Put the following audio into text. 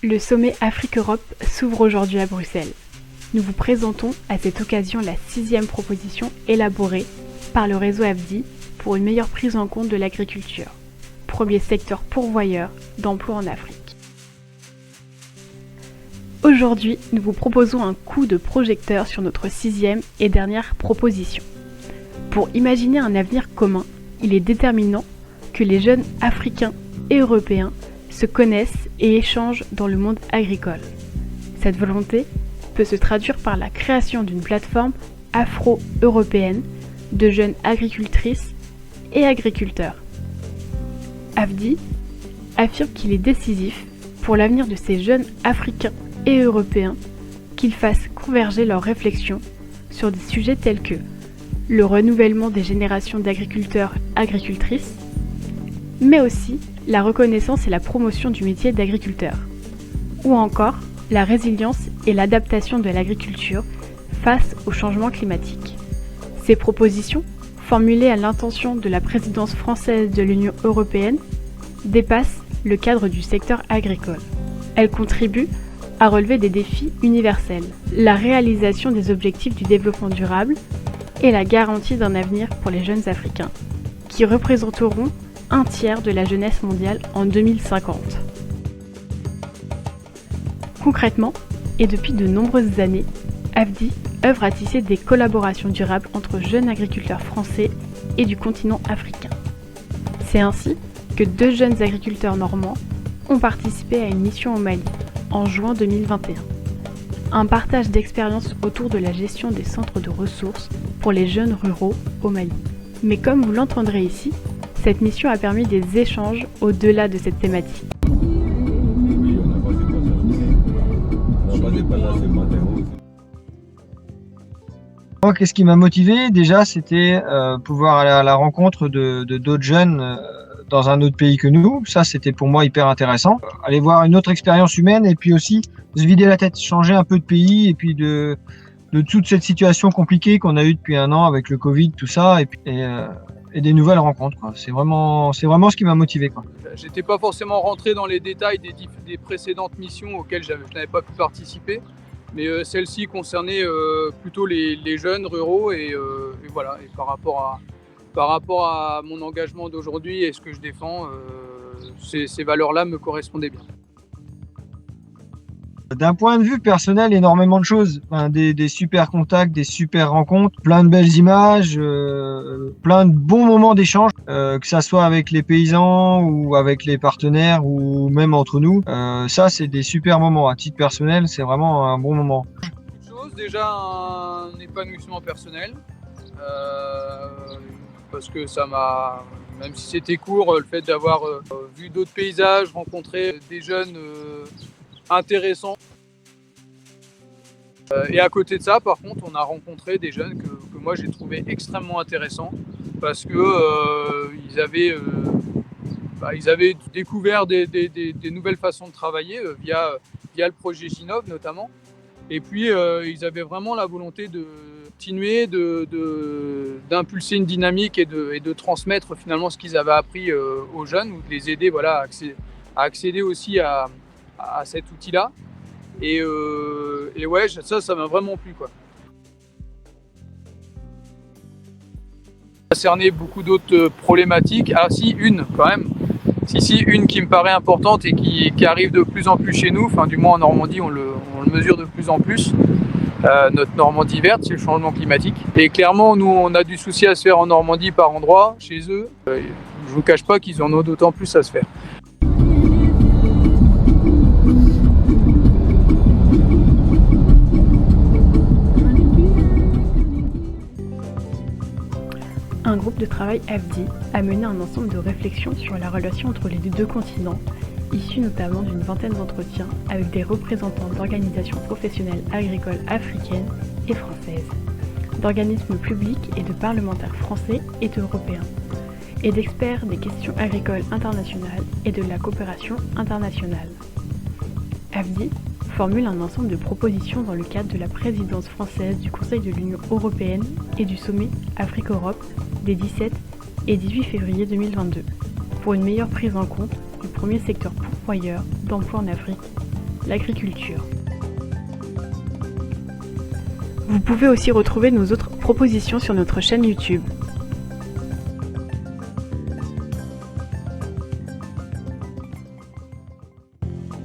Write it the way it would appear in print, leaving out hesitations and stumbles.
Le sommet Afrique-Europe s'ouvre aujourd'hui à Bruxelles. Nous vous présentons à cette occasion la 6e proposition élaborée par le réseau AFDI pour une meilleure prise en compte de l'agriculture, premier secteur pourvoyeur d'emplois en Afrique. Aujourd'hui, nous vous proposons un coup de projecteur sur notre 6e et dernière proposition. Pour imaginer un avenir commun, il est déterminant que les jeunes africains et européens se connaissent et échangent dans le monde agricole. Cette volonté peut se traduire par la création d'une plateforme afro-européenne de jeunes agricultrices et agriculteurs. AFDI affirme qu'il est décisif pour l'avenir de ces jeunes africains et européens qu'ils fassent converger leurs réflexions sur des sujets tels que le renouvellement des générations d'agriculteurs-agricultrices, mais aussi la reconnaissance et la promotion du métier d'agriculteur, ou encore la résilience et l'adaptation de l'agriculture face au changement climatique. Ces propositions, formulées à l'intention de la présidence française de l'Union européenne, dépassent le cadre du secteur agricole. Elles contribuent à relever des défis universels, la réalisation des objectifs du développement durable et la garantie d'un avenir pour les jeunes Africains, qui représenteront un tiers de la jeunesse mondiale en 2050. Concrètement, et depuis de nombreuses années, AFDI œuvre à tisser des collaborations durables entre jeunes agriculteurs français et du continent africain. C'est ainsi que 2 jeunes agriculteurs normands ont participé à une mission au Mali en juin 2021. Un partage d'expériences autour de la gestion des centres de ressources pour les jeunes ruraux au Mali. Mais comme vous l'entendrez ici, cette mission a permis des échanges au-delà de cette thématique. Moi, qu'est-ce qui m'a motivé? Déjà, c'était pouvoir aller à la rencontre de d'autres jeunes dans un autre pays que nous. Ça, c'était pour moi hyper intéressant. Aller voir une autre expérience humaine et puis aussi se vider la tête, changer un peu de pays et puis de toute cette situation compliquée qu'on a eue depuis un an avec le Covid, tout ça, et des nouvelles rencontres, quoi. C'est vraiment ce qui m'a motivé, quoi. J'étais pas forcément rentré dans les détails des précédentes missions auxquelles je n'avais pas pu participer, mais celle-ci concernait plutôt les jeunes ruraux et voilà. Et par rapport à mon engagement d'aujourd'hui et ce que je défends, ces valeurs-là me correspondaient bien. D'un point de vue personnel, énormément de choses. Enfin, des super contacts, des super rencontres, plein de belles images, plein de bons moments d'échange, que ça soit avec les paysans ou avec les partenaires ou même entre nous. Ça, c'est des super moments. À titre personnel, c'est vraiment un bon moment. Déjà un épanouissement personnel, parce que ça m'a, même si c'était court, le fait d'avoir vu d'autres paysages, rencontré des jeunes intéressants. Et à côté de ça, par contre, on a rencontré des jeunes que moi j'ai trouvé extrêmement intéressants parce que ils avaient découvert des nouvelles façons de travailler via le projet Ginov notamment. Et puis ils avaient vraiment la volonté de continuer, d'impulser une dynamique et de transmettre finalement ce qu'ils avaient appris aux jeunes, ou de les aider, voilà, à accéder aussi à cet outil-là. Et ouais, ça m'a vraiment plu, quoi. Ça a cerné beaucoup d'autres problématiques. Ah si, une quand même. Si, une qui me paraît importante et qui arrive de plus en plus chez nous, enfin du moins en Normandie, on le mesure de plus en plus. Notre Normandie verte, c'est le changement climatique. Et clairement, nous, on a du souci à se faire en Normandie par endroit, chez eux. Je vous cache pas qu'ils en ont d'autant plus à se faire. Un groupe de travail AFDI a mené un ensemble de réflexions sur la relation entre les 2 continents, issus notamment d'une vingtaine d'entretiens avec des représentants d'organisations professionnelles agricoles africaines et françaises, d'organismes publics et de parlementaires français et européens, et d'experts des questions agricoles internationales et de la coopération internationale. AFDI formule un ensemble de propositions dans le cadre de la présidence française du Conseil de l'Union européenne et du sommet Afrique-Europe des 17 et 18 février 2022 pour une meilleure prise en compte du premier secteur pourvoyeur d'emplois en Afrique l'agriculture. Vous pouvez aussi retrouver nos autres propositions sur notre chaîne YouTube.